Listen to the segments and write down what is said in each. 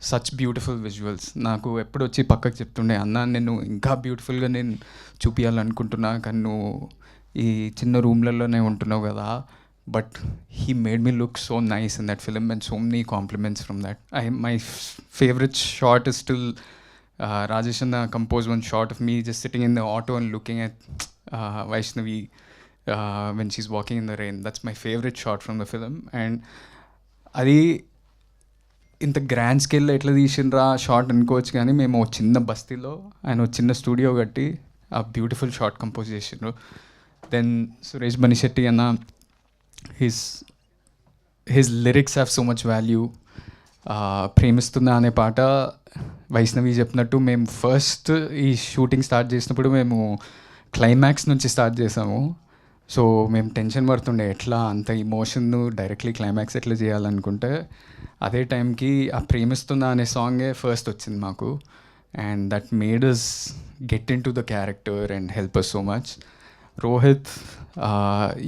Such beautiful visuals. నాకు ఎప్పుడొచ్చి పక్కకు చెప్తుండే, అన్నా నేను ఇంకా బ్యూటిఫుల్గా నేను చూపించాలనుకుంటున్నా, కానీ నువ్వు ఈ చిన్న రూమ్లలోనే ఉంటున్నావు కదా. But he made me look so nice in that film and so many compliments from that. My favourite shot is still Rajesh anna compose one shot of me just sitting in the auto and looking at Vaishnavi when she's walking in the rain. That's my favourite shot from the film. And అది ఇంత grand స్కేల్లో ఎట్లా తీసిండ్రా short అనుకోవచ్చు, కానీ మేము ఒక చిన్న బస్తీలో ఆయన ఒక చిన్న స్టూడియో కట్టి ఆ బ్యూటిఫుల్ షార్ట్ కంపోజ్ చేసిండ్రు. దెన్ సురేష్ బనిశెట్టి అన్న, his his lyrics have so much value. ప్రేమిస్తున్నా అనే పాట వైష్ణవి చెప్పినట్టు మేము ఫస్ట్ ఈ షూటింగ్ స్టార్ట్ చేసినప్పుడు మేము క్లైమాక్స్ నుంచి స్టార్ట్ చేసాము. సో మేము టెన్షన్ పడుతుండే ఎట్లా అంత ఇమోషన్ డైరెక్ట్లీ క్లైమాక్స్ ఎట్లా చేయాలనుకుంటే, అదే టైంకి ఆ ప్రేమిస్తున్నా అనే సాంగే ఫస్ట్ వచ్చింది మాకు. And that made us get into the character and help us so much. Rohit,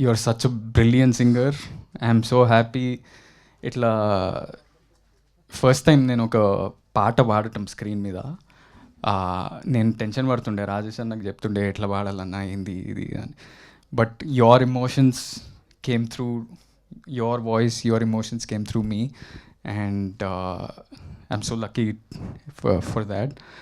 you are such a brilliant singer. I'm so happy. ఇట్లా ఫస్ట్ టైం నేను ఒక పాట పాడటం స్క్రీన్ మీద. నేను టెన్షన్ పడుతుండే, రాజేష్ అన్నకు చెప్తుండే ఎట్లా పాడాలన్నా ఏంది ఇది అని. But your emotions came through, your voice, your emotions came through me, and I'm so lucky for that.